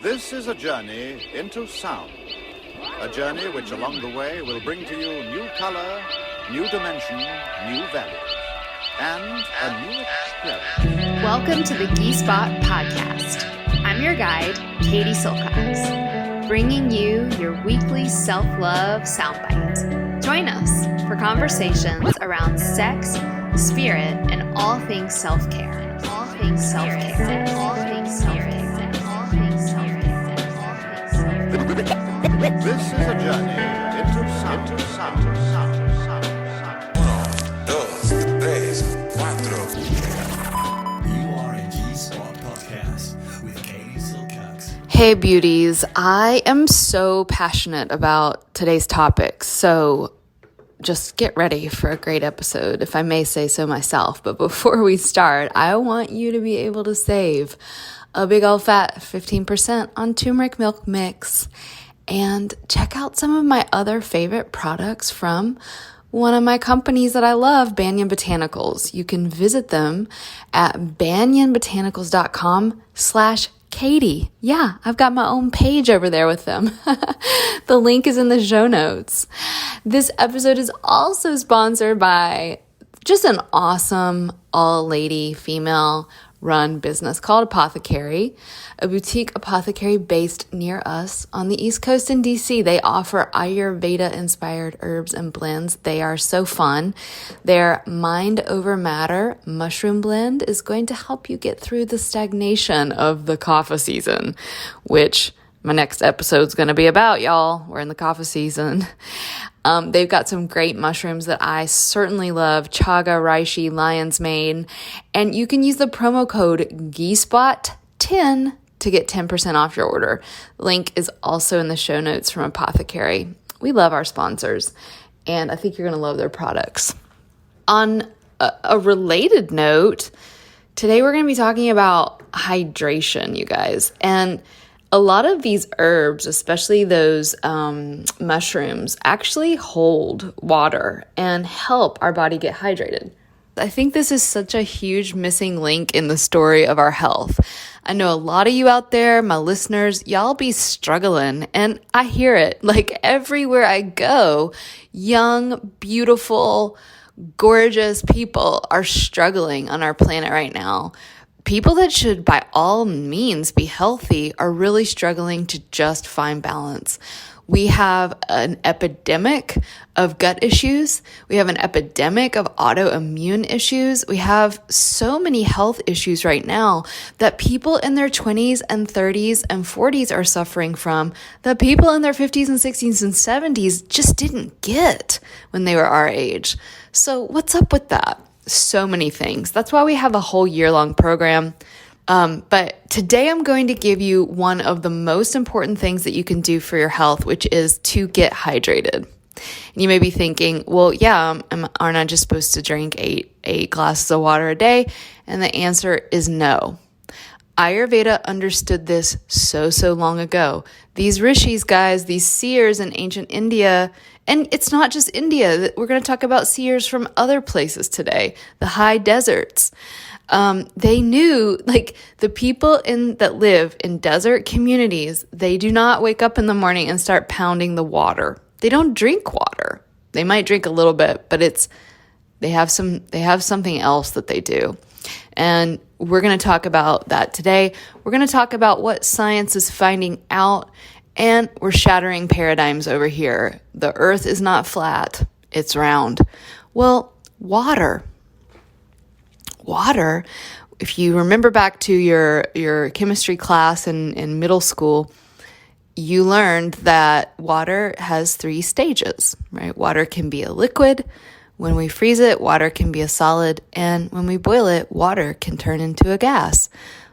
This is a journey into sound. A journey which along the way will bring to you new color, new dimension, new values, and a new experience. Welcome to the Ghee Spot Podcast. I'm your guide, Katie Silcox, bringing you your weekly self-love soundbite. Join us for conversations around sex, spirit, and all things self-care. All things self-care. All things self-care. This is a journey into sound. Uno, dos, tres, cuatro. You are a Ghee Spot Podcast with Katie Silcox. Hey beauties, I am so passionate about today's topic, so just get ready for a great episode, if I may say so myself. But before we start, I want you to be able to save a big old fat 15% on turmeric milk mix. And check out some of my other favorite products from one of my companies that I love, Banyan Botanicals. You can visit them at banyanbotanicals.com/Katie. Yeah, I've got my own page over there with them. The link is in the show notes. This episode is also sponsored by just an awesome all-lady female run business called Apothecary, a boutique apothecary based near us on the East Coast in DC. They offer Ayurveda inspired herbs and blends. They are so fun. Their Mind Over Matter mushroom blend is going to help you get through the stagnation of the kapha season, which my next episode is going to be about, y'all. We're in the kapha season. They've got some great mushrooms that I certainly love, chaga, reishi, lion's mane, and you can use the promo code GheeSpot10 to get 10% off your order. The link is also in the show notes from Apothecary. We love our sponsors, and I think you're going to love their products. On a related note, today we're going to be talking about hydration, you guys, and a lot of these herbs, especially those mushrooms, actually hold water and help our body get hydrated. I think this is such a huge missing link in the story of our health. I know a lot of you out there, my listeners, y'all be struggling, and I hear it. Like everywhere I go, young, beautiful, gorgeous people are struggling on our planet right now. People that should by all means be healthy are really struggling to just find balance. We have an epidemic of gut issues. We have an epidemic of autoimmune issues. We have so many health issues right now that people in their 20s and 30s and 40s are suffering from that people in their 50s and 60s and 70s just didn't get when they were our age. So what's up with that? So many things. That's why we have a whole year-long program. But today I'm going to give you one of the most important things that you can do for your health, which is to get hydrated. And you may be thinking, well, yeah, aren't I just supposed to drink eight glasses of water a day? And the answer is no. Ayurveda understood this so long ago. These rishis, guys, these seers in ancient India, and it's not just India. We're going to talk about seers from other places today, the high deserts. They knew, like, the people that live in desert communities, they do not wake up in the morning and start pounding the water. They don't drink water. They might drink a little bit, but they have something else that they do. And we're going to talk about that today. We're going to talk about what science is finding out, and we're shattering paradigms over here. The earth is not flat, it's round. Well, water, if you remember back to your chemistry class in middle school, you learned that water has 3 stages, right? Water can be a liquid. When we freeze it, water can be a solid, and when we boil it, water can turn into a gas.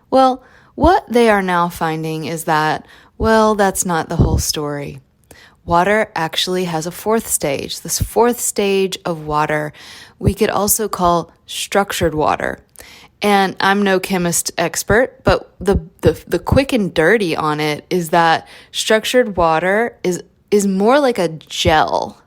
Well, what they are now finding is that, well, that's not the whole story. Water actually has a 4th stage. This 4th stage of water we could also call structured water. And I'm no chemist expert, but the quick and dirty on it is that structured water is more like a gel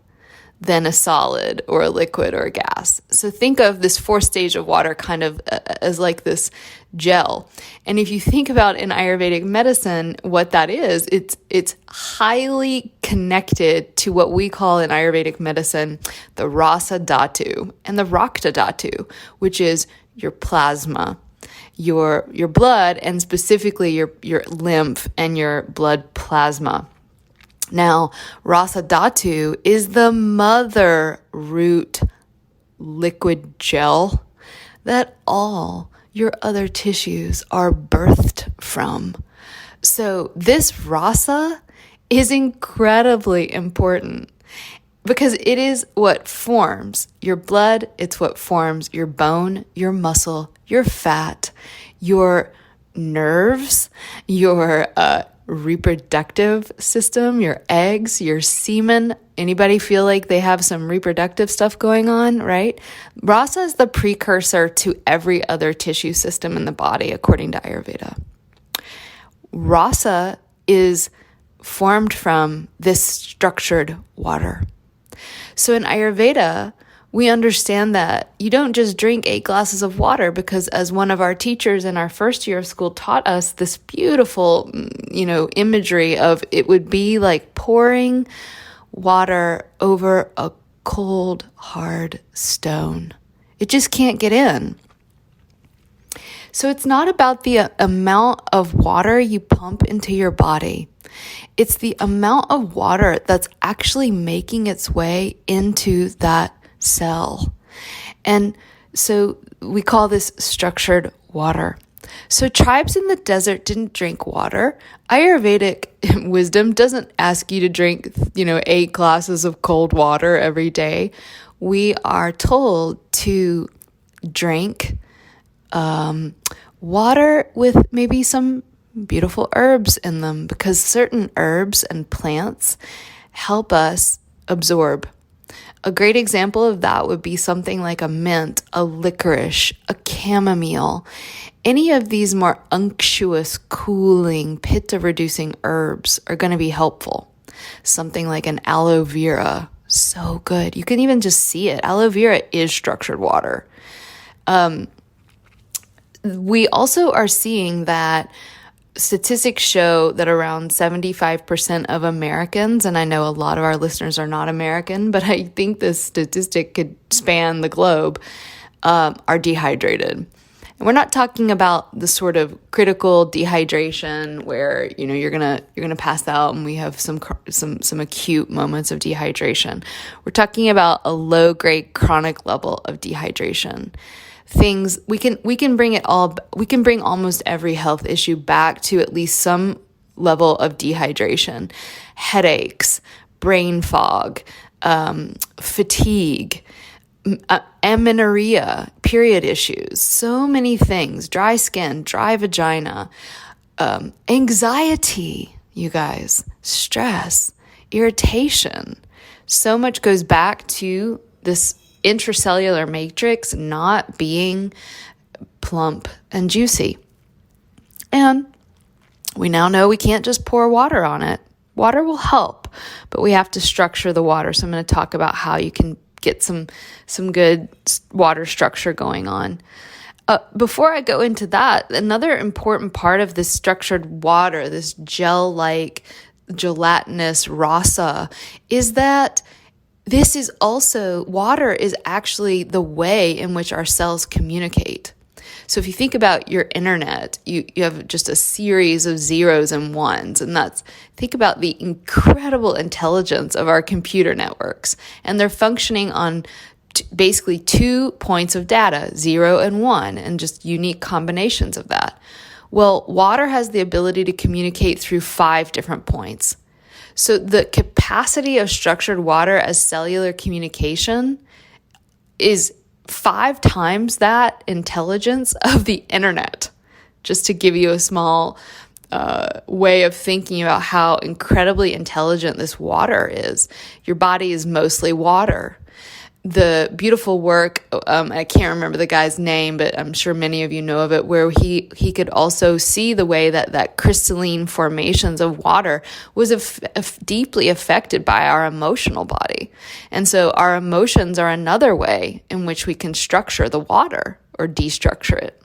than a solid or a liquid or a gas. So think of this fourth stage of water kind of as like this gel. And if you think about in Ayurvedic medicine, what that is, it's highly connected to what we call in Ayurvedic medicine, the Rasa Dhatu and the Rakta Dhatu, which is your plasma, your blood, and specifically your lymph and your blood plasma. Now, Rasa Dhatu is the mother root liquid gel that all your other tissues are birthed from. So this rasa is incredibly important because it is what forms your blood, it's what forms your bone, your muscle, your fat, your nerves, your reproductive system, your eggs, your semen. Anybody feel like they have some reproductive stuff going on, right? Rasa is the precursor to every other tissue system in the body, according to Ayurveda. Rasa is formed from this structured water. So in Ayurveda, we understand that you don't just drink 8 glasses of water because, as one of our teachers in our first year of school taught us, this beautiful, imagery of it would be like pouring water over a cold, hard stone. It just can't get in. So it's not about the amount of water you pump into your body. It's the amount of water that's actually making its way into that cell. And so we call this structured water. So tribes in the desert didn't drink water. Ayurvedic wisdom doesn't ask you to drink, 8 glasses of cold water every day. We are told to drink water with maybe some beautiful herbs in them, because certain herbs and plants help us absorb. A great example of that would be something like a mint, a licorice, a chamomile. Any of these more unctuous, cooling, pitta-reducing herbs are going to be helpful. Something like an aloe vera, so good. You can even just see it. Aloe vera is structured water. We also are seeing that statistics show that around 75% of Americans, and I know a lot of our listeners are not American, but I think this statistic could span the globe, are dehydrated. And we're not talking about the sort of critical dehydration where, you're gonna pass out and we have some acute moments of dehydration. We're talking about a low-grade chronic level of dehydration. Things we can bring almost every health issue back to at least some level of dehydration. Headaches, brain fog, fatigue, amenorrhea, period issues, so many things, dry skin, dry vagina, anxiety, you guys, stress, irritation. So much goes back to this intracellular matrix not being plump and juicy. And we now know we can't just pour water on it. Water will help, but we have to structure the water. So I'm going to talk about how you can get some good water structure going on. Before I go into that, another important part of this structured water, this gel-like, gelatinous rasa, is that this is also, water is actually the way in which our cells communicate. So if you think about your internet, you have just a series of zeros and ones, and think about the incredible intelligence of our computer networks. And they're functioning on basically 2 points of data, 0 and 1, and just unique combinations of that. Well, water has the ability to communicate through 5 different points. So the capacity of structured water as cellular communication is 5 times that intelligence of the internet, just to give you a small way of thinking about how incredibly intelligent this water is. Your body is mostly water. the beautiful work, I can't remember the guy's name, but I'm sure many of you know of it, where he could also see the way that crystalline formations of water was deeply affected by our emotional body. And so our emotions are another way in which we can structure the water or destructure it.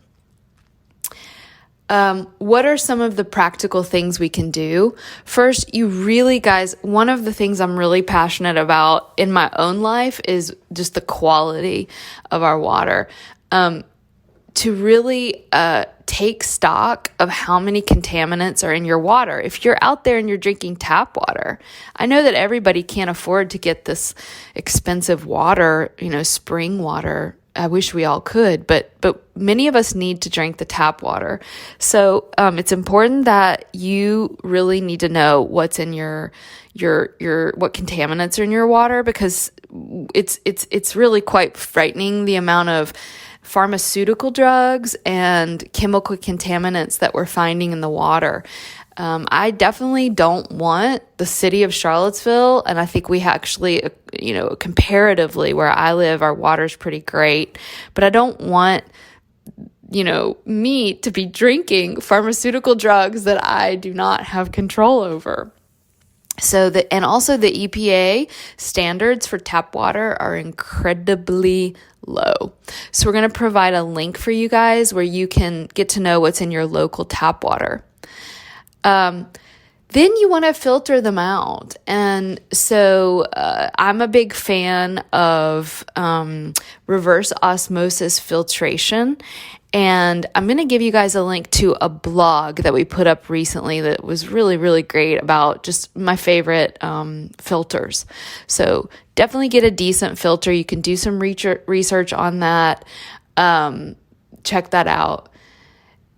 What are some of the practical things we can do? First, guys, one of the things I'm really passionate about in my own life is just the quality of our water. To really take stock of how many contaminants are in your water. If you're out there and you're drinking tap water, I know that everybody can't afford to get this expensive water, spring water. I wish we all could, but many of us need to drink the tap water. So it's important that you really need to know what's in your what contaminants are in your water, because it's really quite frightening, the amount of pharmaceutical drugs and chemical contaminants that we're finding in the water. I definitely don't want the city of Charlottesville, and I think we actually, comparatively where I live, our water's pretty great, but I don't want, me to be drinking pharmaceutical drugs that I do not have control over. And also the EPA standards for tap water are incredibly low. So we're going to provide a link for you guys where you can get to know what's in your local tap water. Then you want to filter them out. And so I'm a big fan of reverse osmosis filtration. And I'm going to give you guys a link to a blog that we put up recently that was really, really great about just my favorite filters. So definitely get a decent filter. You can do some research on that. Check that out.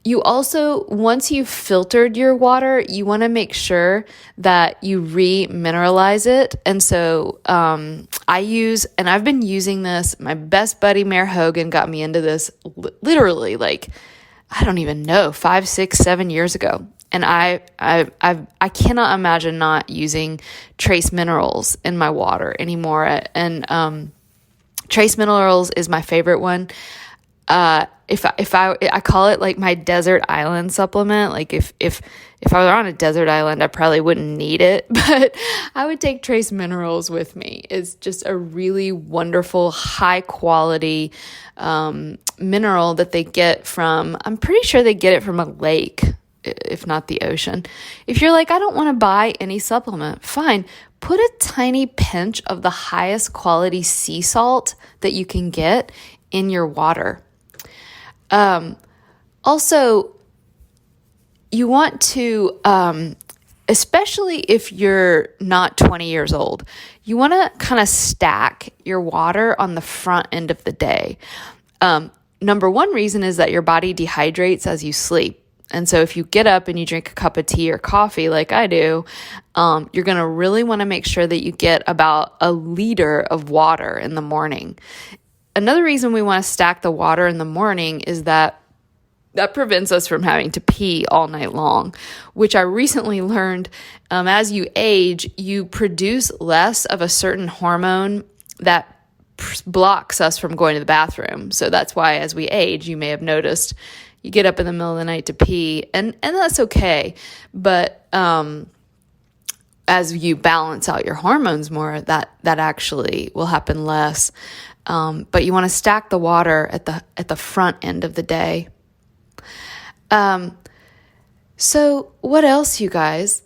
You also, once you've filtered your water, you want to make sure that you re-mineralize it. And so I've been using this. My best buddy, Mayor Hogan, got me into this literally I don't even know, 5, 6, 7 years ago. And I cannot imagine not using trace minerals in my water anymore. And trace minerals is my favorite one. I call it like my desert island supplement. Like if I were on a desert island, I probably wouldn't need it, but I would take trace minerals with me. It's just a really wonderful, high quality, mineral that they get from, I'm pretty sure they get it from a lake, if not the ocean. If you're like, I don't want to buy any supplement, fine. Put a tiny pinch of the highest quality sea salt that you can get in your water. Also, you want to, especially if you're not 20 years old, you want to kind of stack your water on the front end of the day. Number one reason is that your body dehydrates as you sleep. And so if you get up and you drink a cup of tea or coffee like I do, you're going to really want to make sure that you get about a liter of water in the morning. Another reason we want to stack the water in the morning is that prevents us from having to pee all night long, which I recently learned, as you age, you produce less of a certain hormone that blocks us from going to the bathroom. So that's why as we age, you may have noticed you get up in the middle of the night to pee, and that's okay. But as you balance out your hormones more, that actually will happen less. But you want to stack the water at the front end of the day. So what else, you guys?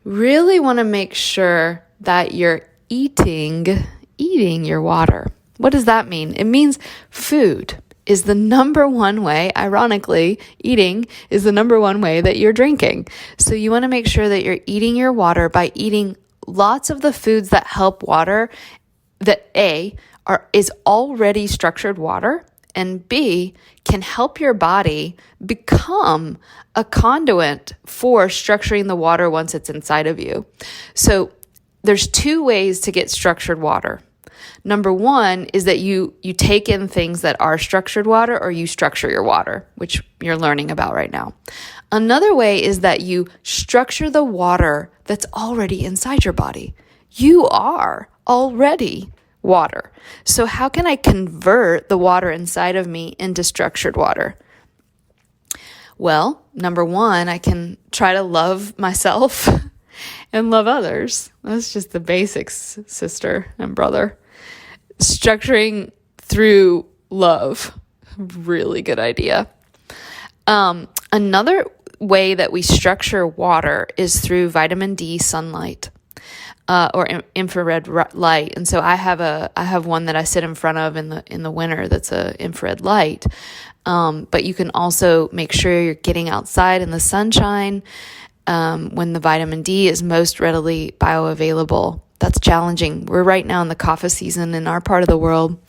Really want to make sure that you're eating your water. What does that mean? It means food is the number one way, ironically, eating is the number one way that you're drinking. So you want to make sure that you're eating your water by eating lots of the foods that help water, that is already structured water, and B, can help your body become a conduit for structuring the water once it's inside of you. So there's two ways to get structured water. Number one is that you take in things that are structured water, or you structure your water, which you're learning about right now. Another way is that you structure the water that's already inside your body. You are already water. So how can I convert the water inside of me into structured water? Well, number one, I can try to love myself and love others. That's just the basics, sister and brother. Structuring through love, really good idea. Another way that we structure water is through vitamin D sunlight. Or infrared light. And so I have one that I sit in front of in the winter that's a infrared light. But you can also make sure you're getting outside in the sunshine when the vitamin D is most readily bioavailable. That's challenging. We're right now in the kapha season in our part of the world.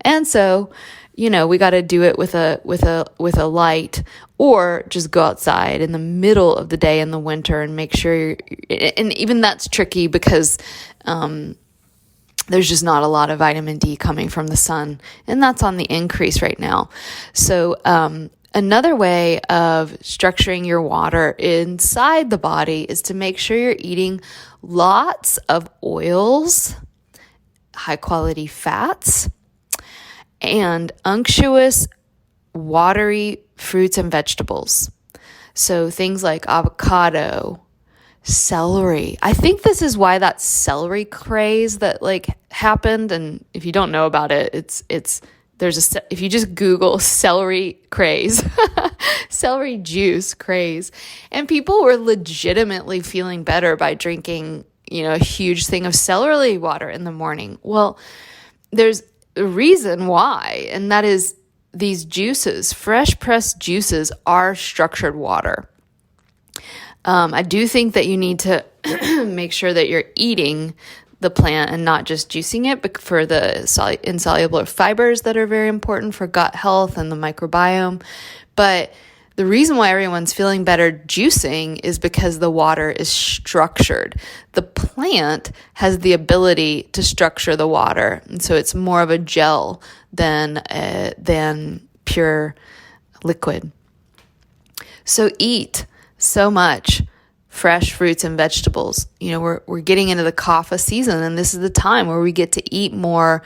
And so, we got to do it with a light, or just go outside in the middle of the day in the winter and make sure and even that's tricky because there's just not a lot of vitamin D coming from the sun, and that's on the increase right now. So another way of structuring your water inside the body is to make sure you're eating lots of oils, high quality fats, and unctuous, watery fruits and vegetables. So things like avocado, celery. I think this is why that celery craze that happened. And if you don't know about it, if you just Google celery craze, celery juice craze, and people were legitimately feeling better by drinking, a huge thing of celery water in the morning. Well, there's a reason why, and that is these juices, fresh pressed juices, are structured water. I do think that you need to make sure that you're eating the plant and not just juicing it, but for the insoluble fibers that are very important for gut health and the microbiome. But the reason why everyone's feeling better juicing is because the water is structured. The plant has the ability to structure the water, and so it's more of a gel than pure liquid. So eat so much fresh fruits and vegetables. We're getting into the kapha season, and this is the time where we get to eat more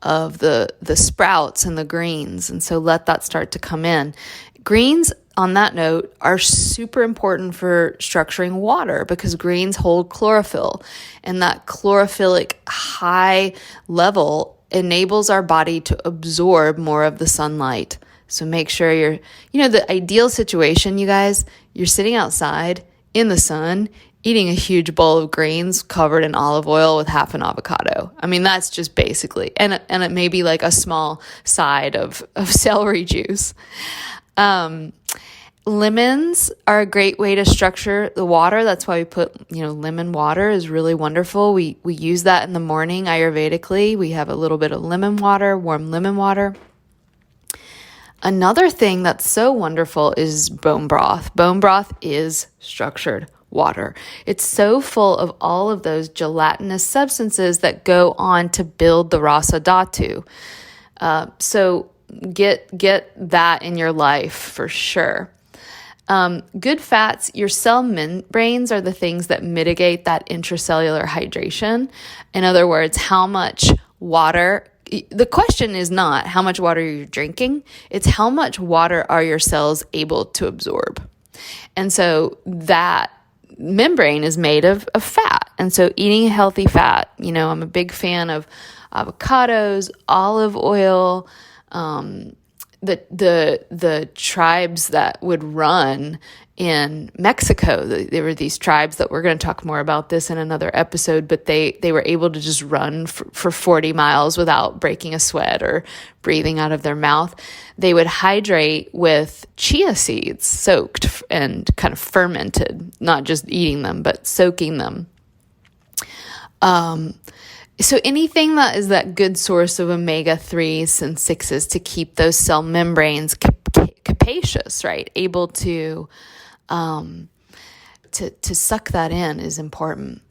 of the sprouts and the greens, and so let that start to come in. Greens, on that note, are super important for structuring water because greens hold chlorophyll, and that chlorophyllic high level enables our body to absorb more of the sunlight. So make sure the ideal situation, you guys, you're sitting outside in the sun, eating a huge bowl of greens covered in olive oil with half an avocado. I mean, that's just basically, and it may be like a small side of celery juice. Lemons are a great way to structure the water. That's why we put, lemon water is really wonderful. We use that in the morning Ayurvedically. We have a little bit of lemon water, warm lemon water. Another thing that's so wonderful is bone broth. Bone broth is structured water. It's so full of all of those gelatinous substances that go on to build the rasa dhatu. So get that in your life for sure. Good fats, your cell membranes are the things that mitigate that intracellular hydration. In other words, how much water, the question is not how much water you're drinking, it's how much water are your cells able to absorb. And so that membrane is made of fat. And so eating a healthy fat, I'm a big fan of avocados, olive oil, the tribes that would run in Mexico. There were these tribes that we're going to talk more about this in another episode, but they were able to just run for 40 miles without breaking a sweat or breathing out of their mouth. They would hydrate with chia seeds soaked and kind of fermented, not just eating them, but soaking them. So anything that is that good source of omega-3s and 6s to keep those cell membranes capacious, right? Able to suck that in is important.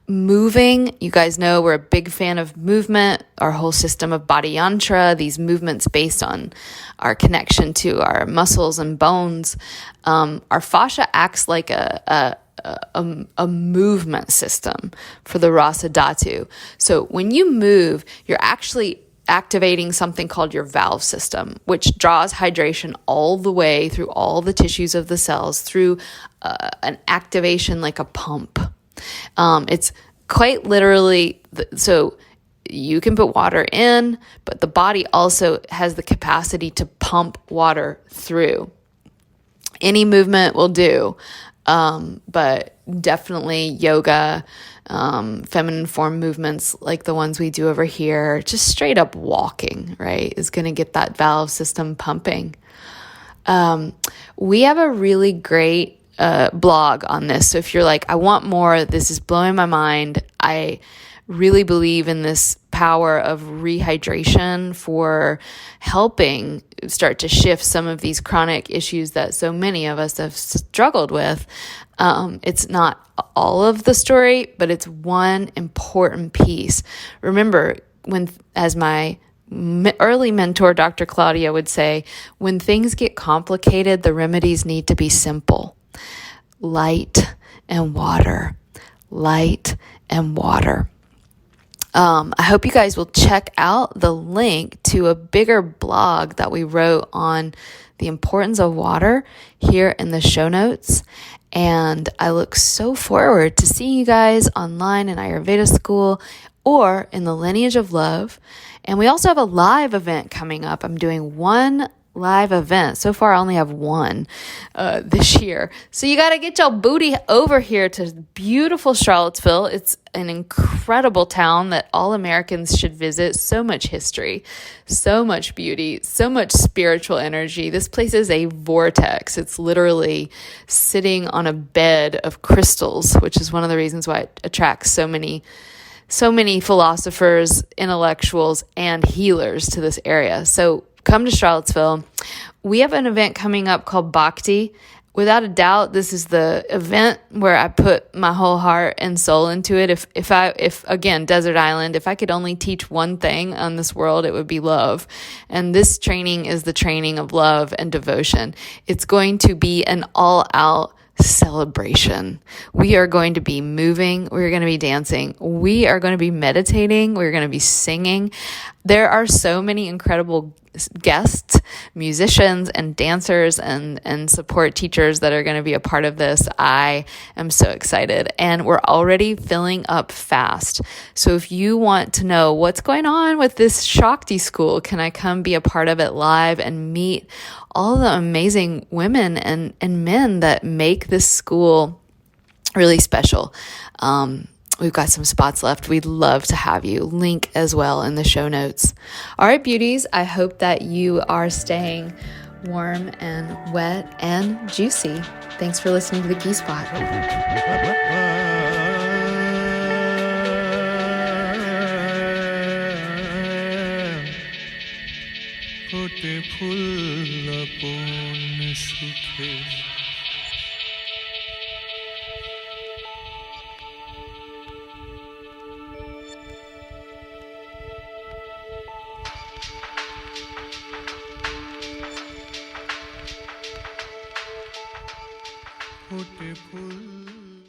Moving, you guys know we're a big fan of movement, our whole system of body yantra, these movements based on our connection to our muscles and bones. Our fascia acts like a a movement system for the rasa dhatu. So when you move, you're actually activating something called your valve system, which draws hydration all the way through all the tissues of the cells through an activation like a pump. It's quite literally, so you can put water in, but the body also has the capacity to pump water through. Any movement will do, but definitely yoga, feminine form movements like the ones we do over here, just straight up walking, right, is going to get that valve system pumping. We have a really great blog on this. So if you're like, I want more, this is blowing my mind, I really believe in this power of rehydration for helping start to shift some of these chronic issues that so many of us have struggled with. It's not all of the story, but it's one important piece. Remember, as my early mentor, Dr. Claudia, would say, when things get complicated, the remedies need to be simple. Light and water. Light and water. I hope you guys will check out the link to a bigger blog that we wrote on the importance of water here in the show notes. And I look so forward to seeing you guys online in Ayurveda school or in the Lineage of Love. And we also have a live event coming up. I'm doing one live event. So far, I only have one this year. So you got to get your booty over here to beautiful Charlottesville. It's an incredible town that all Americans should visit. So much history, so much beauty, so much spiritual energy. This place is a vortex. It's literally sitting on a bed of crystals, which is one of the reasons why it attracts so many philosophers, intellectuals, and healers to this area. So come to Charlottesville. We have an event coming up called Bhakti. Without a doubt, this is the event where I put my whole heart and soul into it. If again, Desert Island, if I could only teach one thing on this world, it would be love. And this training is the training of love and devotion. It's going to be an all-out celebration. We are going to be moving. We're going to be dancing. We are going to be meditating. We're going to be singing. There are so many incredible guests, musicians and dancers and support teachers that are going to be a part of this. I am so excited, and we're already filling up fast. So if you want to know what's going on with this Shakti school, can I come be a part of it live and meet all the amazing women and men that make this school really special? We've got some spots left. We'd love to have you. Link as well in the show notes. All right, beauties, I hope that you are staying warm and wet and juicy. Thanks for listening to The Key Spot. फूटे फूल